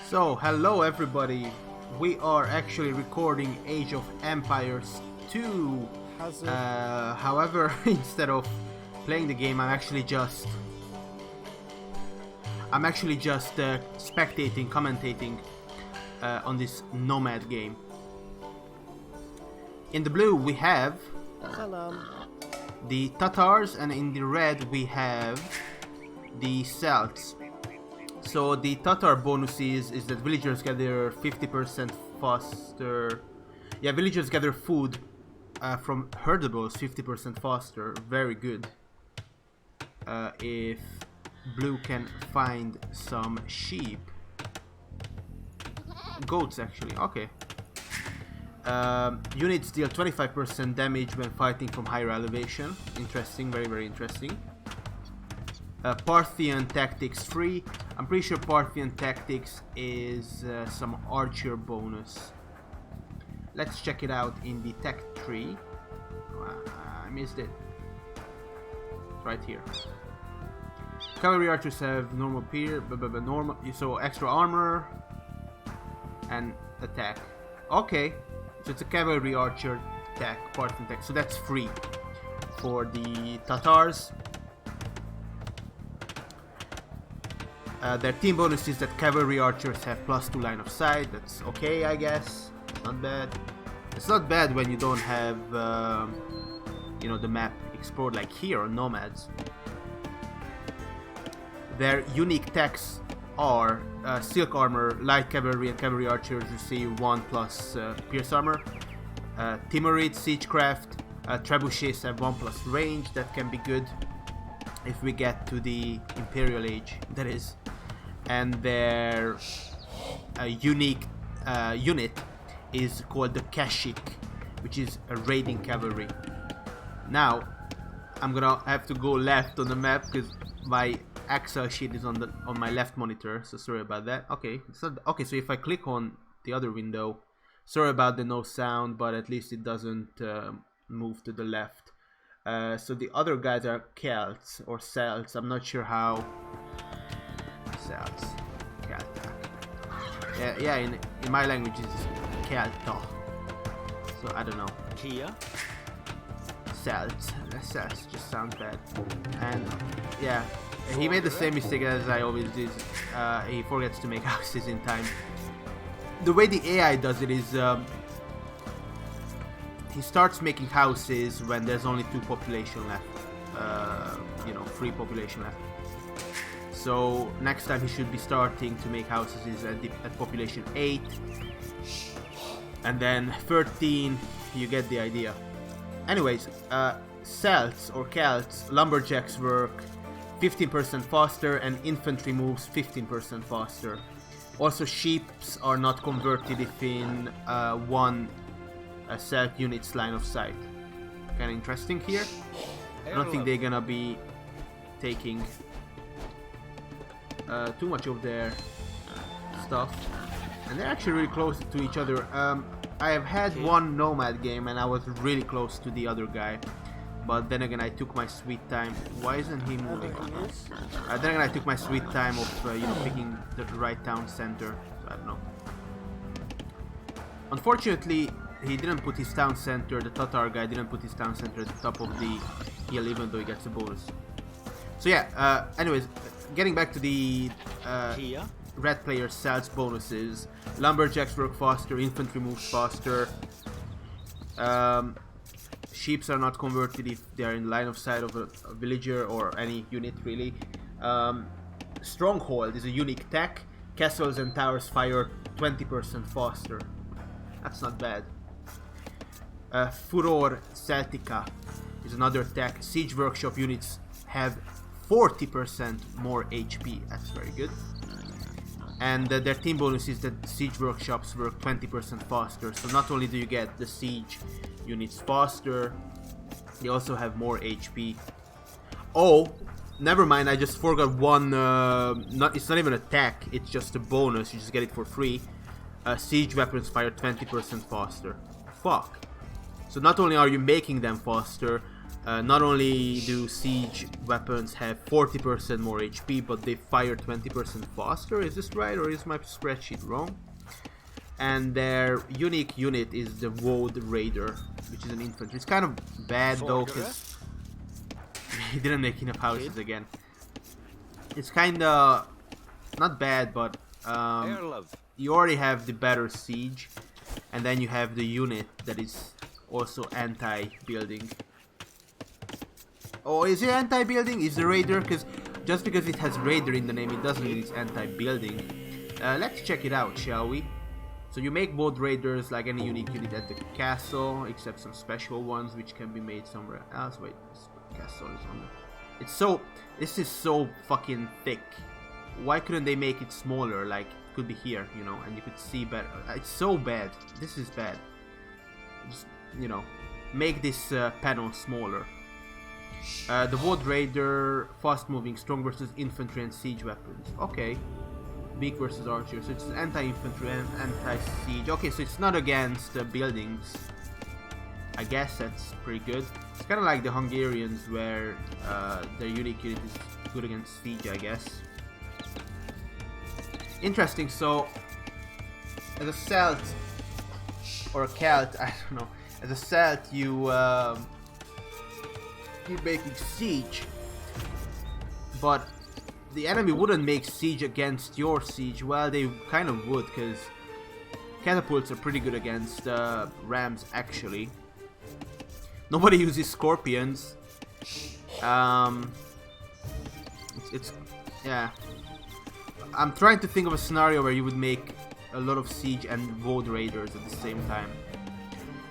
So, hello everybody. We are actually recording Age of Empires 2. However, instead of playing the game, I'm actually just spectating, commentating on this NOMAD game. In the blue we have the Tatars, and in the red we have the Celts. So the Tatar bonuses is that villagers gather 50% faster. Yeah, villagers gather food from herdables 50% faster. Very good. If blue can find some sheep. Goats actually, okay. Units deal 25% damage when fighting from higher elevation. Interesting, very interesting. Parthian Tactics free. I'm pretty sure Parthian Tactics is some archer bonus. Let's check it out in the tech tree. I missed it. Right here. Cavalry archers have normal so extra armor and attack. Okay, so it's a cavalry archer tech, Parthian tech. So that's free for the Tatars. Their team bonus is that cavalry archers have +2 line of sight. That's okay, I guess. Not bad. It's not bad when you don't have, you know, the map explored like here on Nomads. Their unique techs are silk armor, light cavalry, and cavalry archers receive 1+ pierce armor. Timurids, siegecraft, trebuchets have 1+ range. That can be good if we get to the Imperial Age, that is. And their unique unit is called the Kashik, which is a raiding cavalry. Now, I'm gonna have to go left on the map because my Excel sheet is on my left monitor, so sorry about that. Okay, it's not okay. So if I click on the other window, sorry about the no sound, but at least it doesn't move to the left. So the other guys are Celts or Celts. I'm not sure how. Celts. Celta. Yeah, in my language it's Celta. So I don't know. Kia. Celts. Celts just sounds bad. And yeah, he made the same mistake as I always do. He forgets to make houses in time. The way the AI does it is he starts making houses when there's only 2 population left. You know, 3 population left. So next time he should be starting to make houses is at population 8, and then 13. You get the idea. Anyways, Celts or Celts, lumberjacks work 15% faster, and infantry moves 15% faster. Also, sheeps are not converted if in one Celt unit's line of sight. Kinda interesting here. I don't think they're gonna be taking too much of their stuff, and they're actually really close to each other. I have had one Nomad game and I was really close to the other guy, but then again I took my sweet time. Why isn't he moving? Then again I took my sweet time of you know, picking the right town center. So I don't know. Unfortunately, he didn't put his town center. The Tatar guy didn't put his town center at the top of the hill, even though he gets a bonus. So yeah. Anyways. Getting back to the red player Celts bonuses, lumberjacks work faster, infantry moves faster, sheeps are not converted if they are in line of sight of a villager or any unit really. Stronghold is a unique tech. Castles and towers fire 20% faster. That's not bad. Furor Celtica is another tech. Siege workshop units have 40% more HP. That's very good. And their team bonus is that siege workshops work 20% faster. So not only do you get the siege units faster, they also have more HP. Oh, never mind. I just forgot one. It's not even a tech. It's just a bonus. You just get it for free. Siege weapons fire 20% faster. Fuck. So not only are you making them faster, Not only do siege weapons have 40% more HP, but they fire 20% faster. Is this right, or is my spreadsheet wrong? And their unique unit is the Woad Raider, which is an infantry. It's kind of bad though, because he didn't make enough houses again. It's kind of not bad, but you already have the better siege, and then you have the unit that is also anti-building. Oh, is it anti-building? Is the Raider? Because just because it has Raider in the name, it doesn't mean it's anti-building. Let's check it out, shall we? So you make both Raiders like any unique unit at the castle, except some special ones which can be made somewhere else. Wait, this castle is on. It's so. This is so fucking thick. Why couldn't they make it smaller? Like it could be here, you know, and you could see better. It's so bad. This is bad. Just, you know, make this panel smaller. The Woad Raider, fast moving, strong versus infantry and siege weapons. Okay. Weak versus archers. So it's anti-infantry and anti-siege. Okay, so it's not against buildings. I guess that's pretty good. It's kind of like the Hungarians, where their unique unit is good against siege, I guess. Interesting. So, as a Celt or a Celt, I don't know. As a Celt, you're making siege, but the enemy wouldn't make siege against your siege. Well, they kind of would, because catapults are pretty good against rams, actually. Nobody uses scorpions. Yeah. I'm trying to think of a scenario where you would make a lot of siege and Woad Raiders at the same time.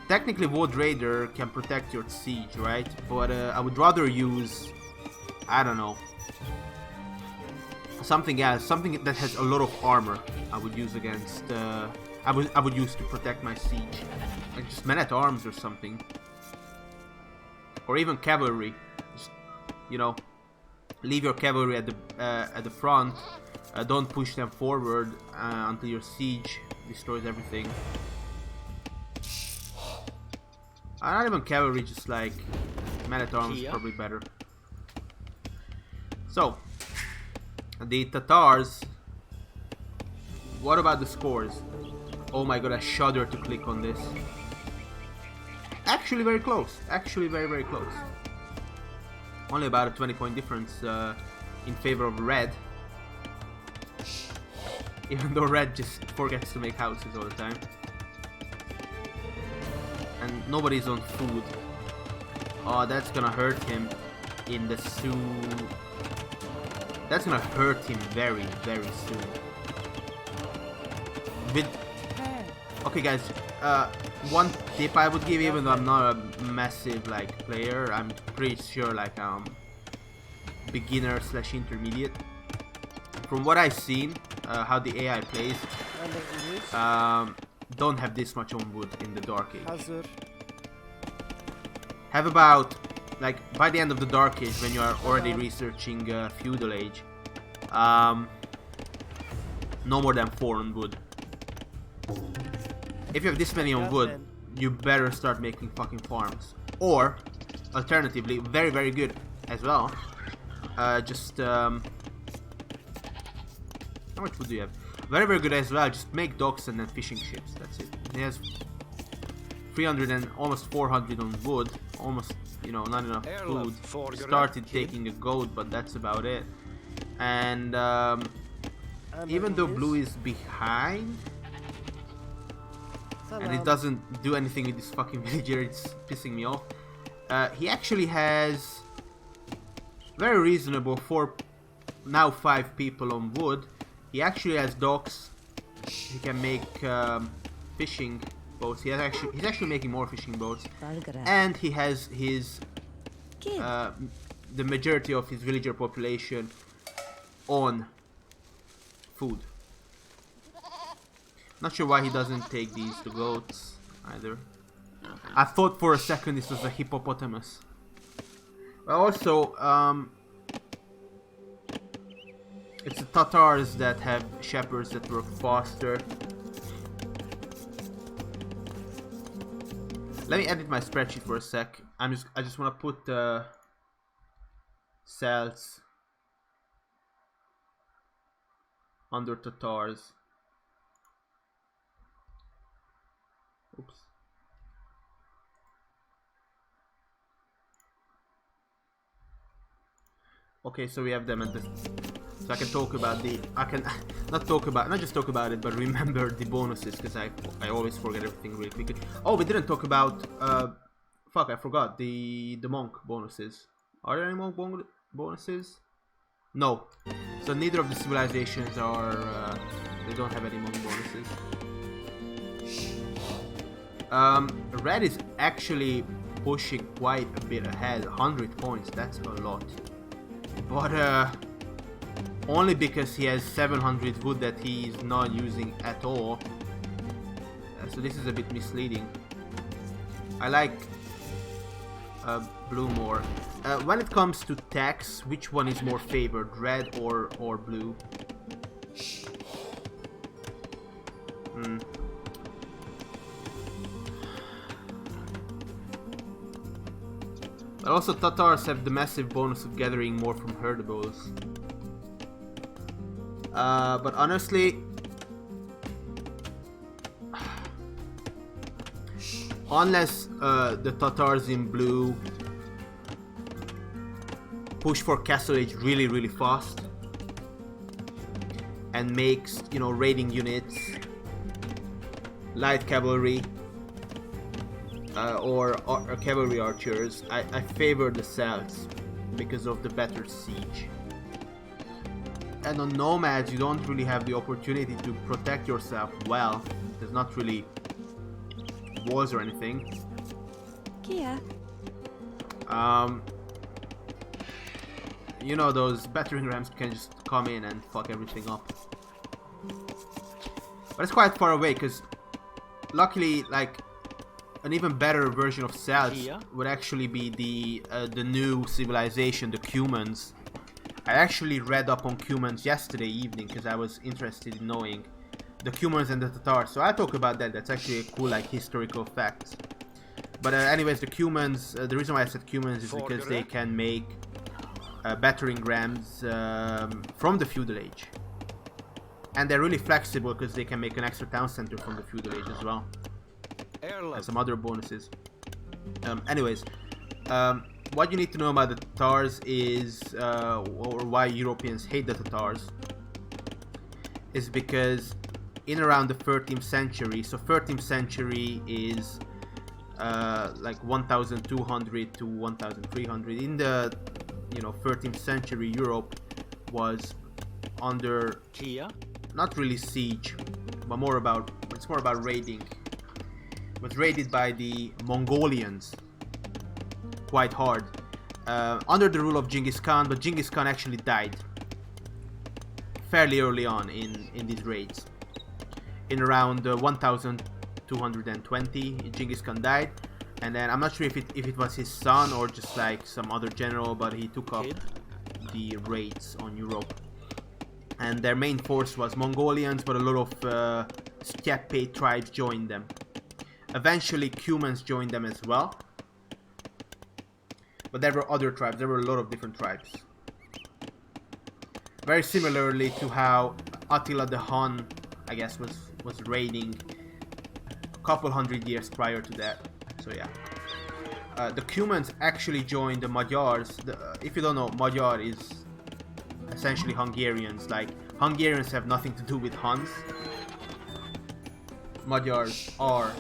Technically, Woad Raider can protect your siege, right? But I would rather use, I don't know, something else, something that has a lot of armor. I would use against. I would use to protect my siege, like just men-at-arms or something, or even cavalry. Just, you know, leave your cavalry at the front. Don't push them forward until your siege destroys everything. Not even cavalry, just like men-at-arms, probably better. So, the Tatars. What about the scores? Oh my god, I shudder to click on this. Actually very close. Actually very, very close. Only about a 20-point difference in favor of red. Even though red just forgets to make houses all the time. And nobody's on food. Oh, that's gonna hurt him in the soon. That's gonna hurt him very, very soon. Okay, guys. One tip I would give, even though I'm not a massive like player, I'm pretty sure like beginner / intermediate. From what I've seen, how the AI plays, don't have this much on wood in the Dark Age. Have about, like, by the end of the Dark Age, when you are already researching Feudal Age, no more than 4 on wood. If you have this many on wood, you better start making fucking farms. Or, alternatively, very, very good as well, how much wood do you have? Very, very good as well, just make docks and then fishing ships, that's it. He has 300 and almost 400 on wood, almost, you know, not enough food. Started taking a goat, but that's about it. And even though blue is behind, and it doesn't do anything with this fucking villager, it's pissing me off. He actually has very reasonable for now 5 people on wood. He actually has docks. He can make fishing boats. He's actually making more fishing boats, and he has his the majority of his villager population on food. Not sure why he doesn't take these to goats either. I thought for a second this was a hippopotamus. But also, it's the Tatars that have shepherds that work faster. Let me edit my spreadsheet for a sec. I just want to put Celts under Tatars. Oops. Okay, so we have them at the. So I can talk about the. I can not just talk about it, but remember the bonuses because I always forget everything really quickly. Oh, we didn't talk about. Fuck, I forgot the monk bonuses. Are there any monk bonuses? No. So neither of the civilizations are. They don't have any monk bonuses. Red is actually pushing quite a bit ahead. 100 points. That's a lot. But only because he has 700 wood that he's not using at all. So this is a bit misleading. I like blue more. When it comes to tax, which one is more favored, red or blue? But also Tatars have the massive bonus of gathering more from herdables. But honestly, unless the Tatars in blue push for castle age really fast and makes, you know, raiding units, light cavalry, or cavalry archers, I favor the Celts because of the better siege. And on nomads, you don't really have the opportunity to protect yourself well. There's not really wars or anything. Kia. You know, those battering rams can just come in and fuck everything up. But it's quite far away because luckily, like, an even better version of Celts would actually be the new civilization, the Cumans. I actually read up on Cumans yesterday evening because I was interested in knowing the Cumans and the Tatars. So I'll talk about that. That's actually a cool, like, historical fact. But anyways, the Cumans, the reason why I said Cumans is because they can make battering rams from the feudal age. And they're really flexible because they can make an extra town center from the feudal age as well. And some other bonuses. Anyways, what you need to know about the Tatars is, or why Europeans hate the Tatars, is because in around the 13th century, so 13th century is like 1200 to 1300. In the 13th century, Europe was under not really siege, but it's more about raiding. It was raided by the Mongolians quite hard under the rule of Genghis Khan, but Genghis Khan actually died fairly early on in these raids. In around 1220, Genghis Khan died, and then I'm not sure if it was his son or just like some other general, but he took up the raids on Europe. And their main force was Mongolians, but a lot of steppe tribes joined them. Eventually, Cumans joined them as well. But there were other tribes. There were a lot of different tribes. Very similarly to how Attila the Hun, I guess, was raiding a couple hundred years prior to that. So yeah. The Cumans actually joined the Magyars. If you don't know, Magyar is essentially Hungarians. Like, Hungarians have nothing to do with Huns. Magyars are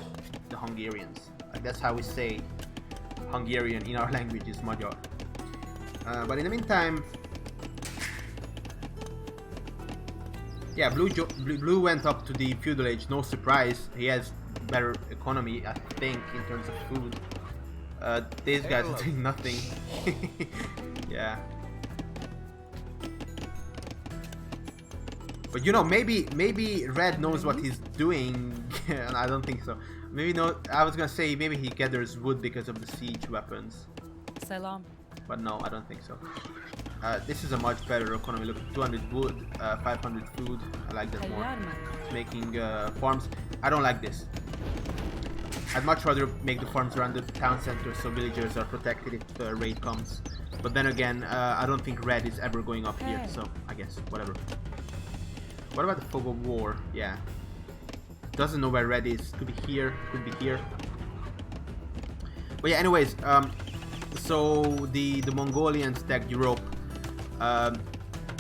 the Hungarians. Like, that's how we say Hungarian in our language is Magyar. But in the meantime, yeah, Blue went up to the feudal age. No surprise. He has better economy, I think, in terms of food. These guys are doing nothing. Yeah. But you know, maybe Red knows what he's doing, and I don't think so. Maybe no. I was gonna say maybe he gathers wood because of the siege weapons. Salam. But no, I don't think so. This is a much better economy. Look, 200 wood, 500 food. I like that more. Making farms. I don't like this. I'd much rather make the farms around the town center so villagers are protected if the raid comes. But then again, I don't think red is ever going up here, so I guess, whatever. What about the fog of war? Yeah. Doesn't know where red is. Could be here, could be here. But yeah, anyways, so the Mongolians attacked Europe. A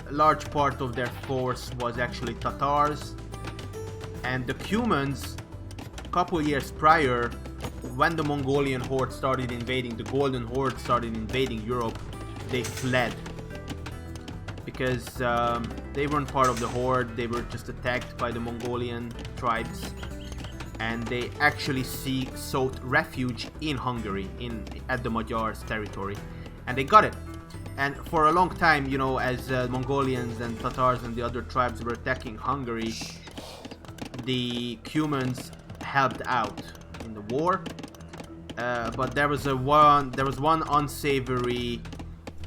large part of their force was actually Tatars. And the Cumans, a couple years prior, when the Mongolian horde started invading, the Golden Horde started invading Europe, they fled. Because they weren't part of the horde, they were just attacked by the Mongolian tribes. And they actually sought refuge in Hungary, at the Magyars' territory. And they got it. And for a long time, you know, as Mongolians and Tatars and the other tribes were attacking Hungary, the Cumans helped out in the war. But there was one unsavory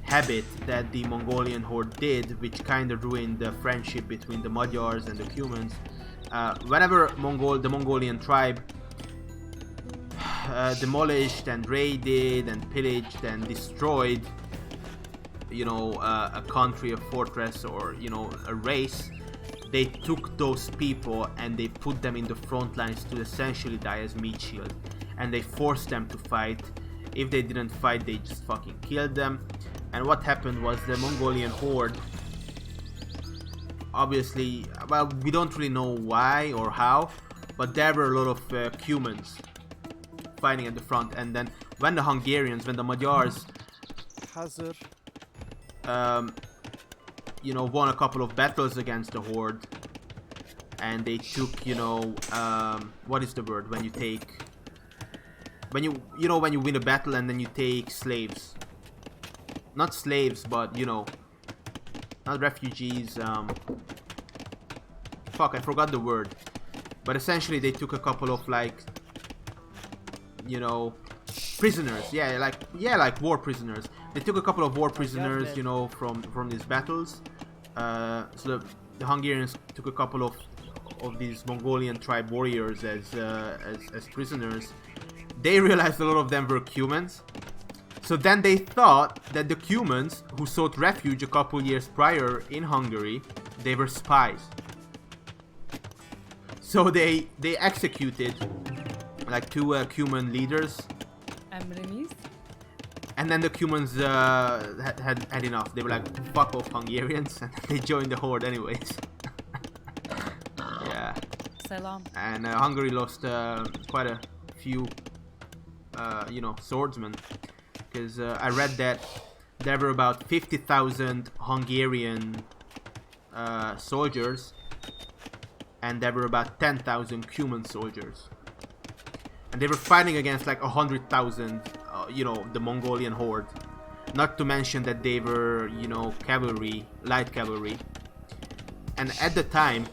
habit that the Mongolian horde did, which kind of ruined the friendship between the Magyars and the Cumans. Whenever the Mongolian tribe demolished and raided and pillaged and destroyed, you know, a country, a fortress, or, you know, a race, they took those people and they put them in the front lines to essentially die as meat shield. And they forced them to fight. If they didn't fight, they just fucking killed them. And what happened was the Mongolian horde, obviously, well, we don't really know why or how, but there were a lot of Cumans fighting at the front. And then when the Hungarians, when the Magyars you know, won a couple of battles against the horde, and they took, you know, what is the word when you take, when you know, when you win a battle and then you take slaves, not slaves, but, you know, not refugees, fuck, I forgot the word, but essentially they took a couple of, like, you know, prisoners, like war prisoners. They took a couple of war prisoners, you know, from these battles. So the Hungarians took a couple of these Mongolian tribe warriors as prisoners. They realized a lot of them were Cumans. So then they thought that the Cumans, who sought refuge a couple years prior in Hungary, they were spies. So they executed like two Cuman leaders. And then the Cumans had enough. They were like, fuck off Hungarians, and they joined the horde anyways. Yeah. Selam. And Hungary lost quite a few, you know, swordsmen. Because I read that there were about 50,000 Hungarian soldiers, and there were about 10,000 Cuman soldiers. And they were fighting against like 100,000, you know, the Mongolian horde. Not to mention that they were, you know, cavalry, light cavalry. And at the time,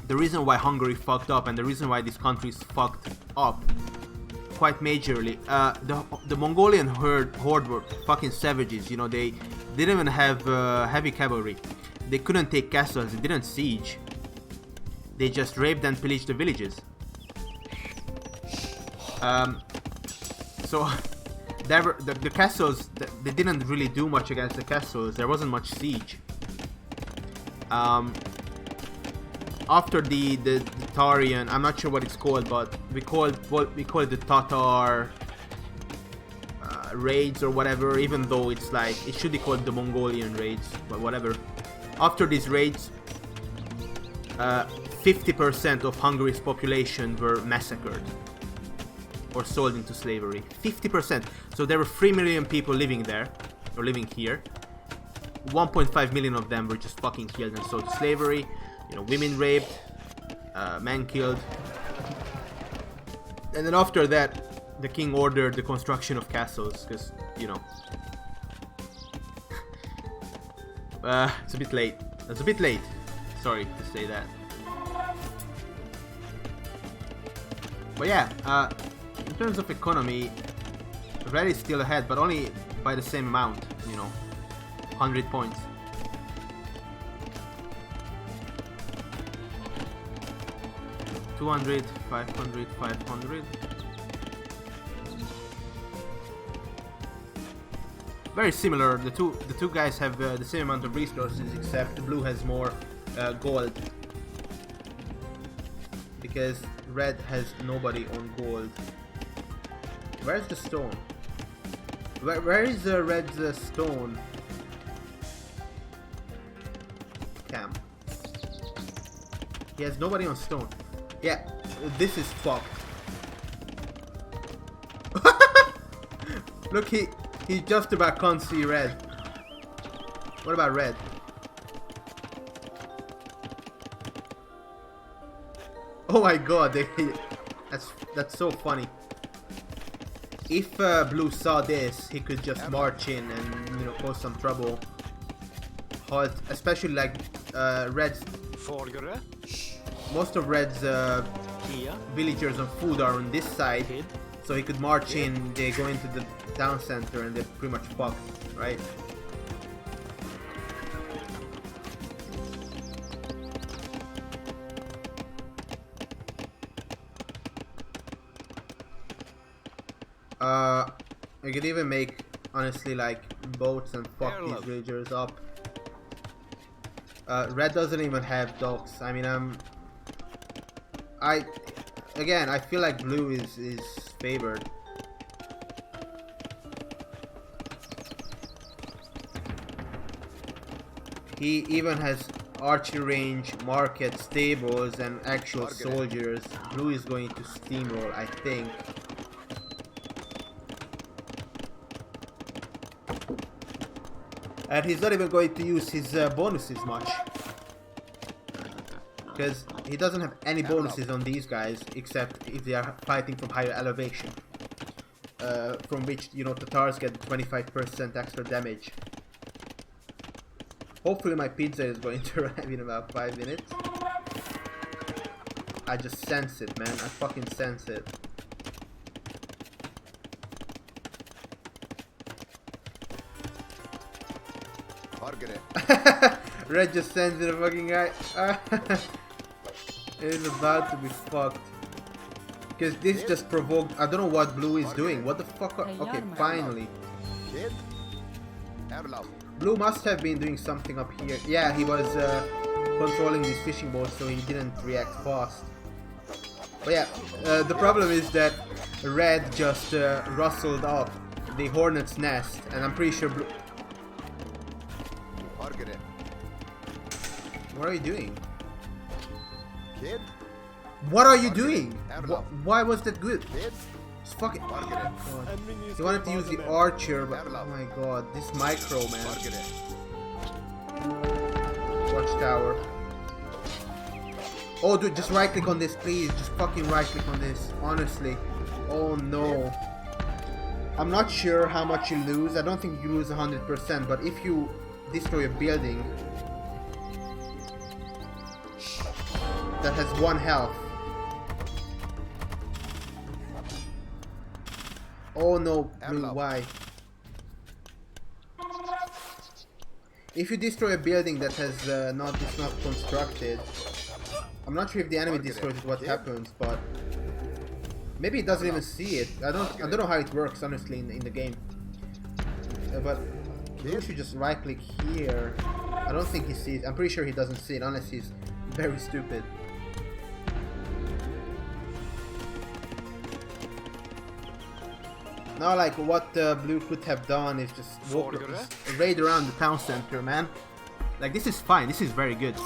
the reason why Hungary fucked up and the reason why these countries fucked up quite majorly, the Mongolian horde were fucking savages. You know, they didn't even have heavy cavalry. They couldn't take castles. They didn't siege. They just raped and pillaged the villages. So there were the castles. They didn't really do much against the castles. There wasn't much siege. After the Tatarian, I'm not sure what it's called, but we call it the Tatar raids or whatever. Even though it's like it should be called the Mongolian raids, but whatever. After these raids, 50% of Hungary's population were massacred or sold into slavery. 50%. So there were 3 million people living there, or living here. 1.5 million of them were just fucking killed and sold to slavery. You know, women raped, men killed. And then after that, the king ordered the construction of castles, because, you know, it's a bit late. It's a bit late. Sorry to say that. But yeah, in terms of economy, Red is still ahead, but only by the same amount, you know, 100 points. $200, $500, $500. very similar. The two guys have the same amount of resources, except the blue has more gold. Because red has nobody on gold. Where's the stone? Where is the red's stone camp? He has nobody on stone. Yeah, this is fucked. Look, he just about can't see red. What about red? Oh my god, that's so funny. If blue saw this, he could just march in and, you know, cause some trouble. Halt, especially like red's. Most of red's villagers and food are on this side, so he could march in. They go into the town center and they're pretty much fucked, right? I could even make, honestly, like boats and fuck these villagers up. Red doesn't even have docks. I mean, again, I feel like blue is favored. He even has archery range, market, stables, and actual soldiers. Blue is going to steamroll, I think. And he's not even going to use his bonuses much. Because he doesn't have any bonuses on these guys, except if they are fighting from higher elevation. From which, you know, Tatars get 25% extra damage. Hopefully my pizza is going to arrive in about 5 minutes. I just sense it, man. I fucking sense it. Red just sends in a fucking guy. It is about to be fucked. Because this just provoked. I don't know what blue is doing. What the fuck? Okay, finally. Blue must have been doing something up here. Yeah, he was controlling these fishing boats, so he didn't react fast. But yeah, the problem is that red just rustled up the hornet's nest, and I'm pretty sure blue. What are you doing? Kid? What are you doing? Why was that good? Just fucking. He wanted to use the archer, but oh my god, this micro, man. Watchtower. Oh, dude, just right click on this, please. Just fucking right click on this. Honestly. Oh no. I'm not sure how much you lose. I don't think you lose 100%, but if you destroy a building that has 1 health. Oh no, blue, why? If you destroy a building that has is not constructed, I'm not sure if the enemy destroys it, what happens, but maybe it doesn't even see it. I don't know how it works honestly in the game. But blue should just right click here. I don't think he sees. I'm pretty sure he doesn't see it unless he's very stupid. Now, like, what blue could have done is just raid around the town center, man. Like, this is fine. This is very good.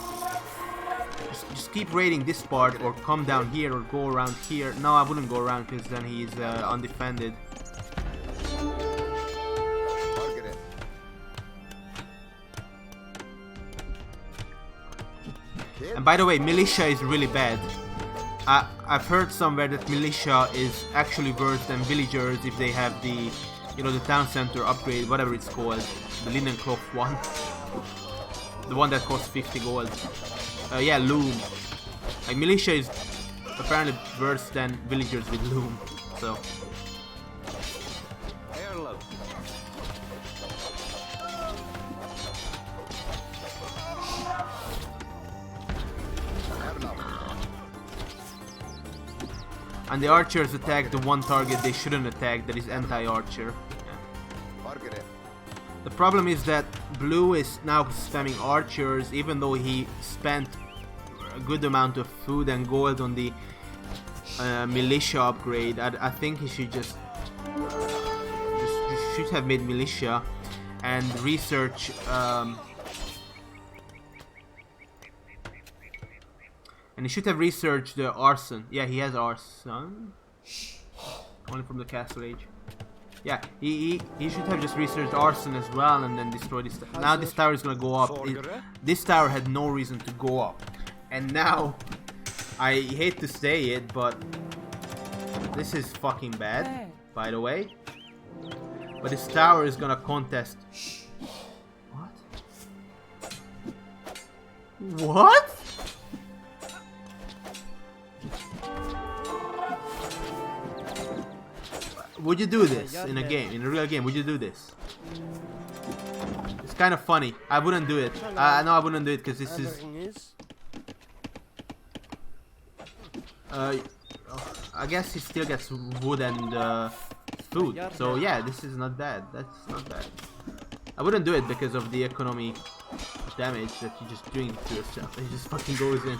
Just keep raiding this part, or come down here, or go around here. No, I wouldn't go around because then he's undefended. And by the way, militia is really bad. I've heard somewhere that militia is actually worse than villagers if they have the, you know, the town center upgrade, whatever it's called, the linen cloth one, the one that costs 50 gold. Yeah, loom. Like, militia is apparently worse than villagers with loom. So. And the archers attack the one target they shouldn't attack, that is anti-archer. Yeah. The problem is that blue is now spamming archers, even though he spent a good amount of food and gold on the militia upgrade. I think he should just should have made militia and research and he should have researched the arson. Yeah, he has arson. Only from the castle age. Yeah, he should have just researched arson as well and then destroyed this. Now this tower is gonna go up. This tower had no reason to go up. And now, I hate to say it, but this is fucking bad, by the way. But this tower is gonna contest. What? What? Would you do this in a game, in a real game? Would you do this? It's kind of funny. I wouldn't do it. No, I wouldn't do it because this is. I guess he still gets wood and food. So yeah, this is not bad. That's not bad. I wouldn't do it because of the economy damage that you're just doing to yourself. It just fucking goes in.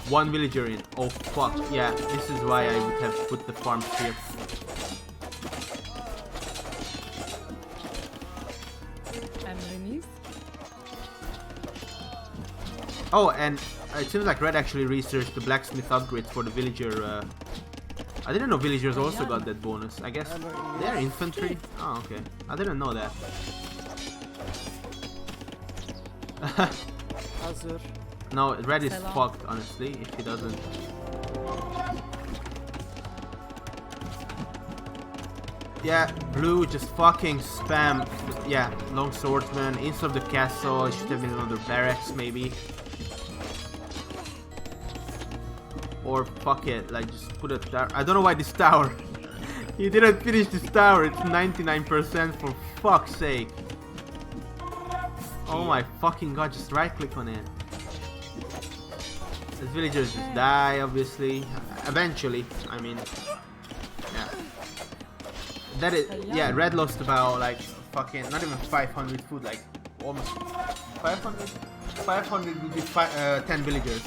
One villager in. Oh fuck. Yeah, this is why I would have put the farms here. Oh, and it seems like Red actually researched the blacksmith upgrades for the villager. I didn't know villagers also got that bonus. I guess they're infantry. Oh, okay. I didn't know that. No, Red is fucked, honestly, if he doesn't. Yeah, blue just fucking spam. Yeah, long swordsman instead of the castle. It should have been another barracks, maybe. Or fuck it, like just put a tower. I don't know why this tower. He didn't finish this tower. It's 99% for fuck's sake. Oh my fucking god! Just right click on it. The villagers just die, obviously. Eventually, I mean. Yeah. That is. Yeah, Red lost about like fucking not even 500 food, like almost 500. 500 would be 10 villagers.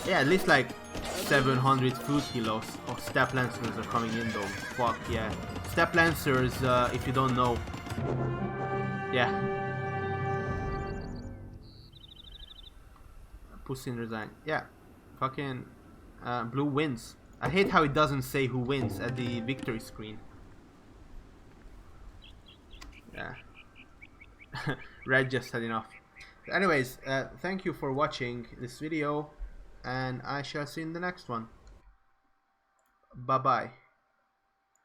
Yeah, at least like 700 food he lost. Oh, Steppe Lancers are coming in though. Fuck yeah. Steppe Lancers, if you don't know. Yeah. Pusin resign. Yeah. Fucking blue wins. I hate how it doesn't say who wins at the victory screen. Yeah. Red just had enough. Anyways, thank you for watching this video. And I shall see you in the next one. Bye bye.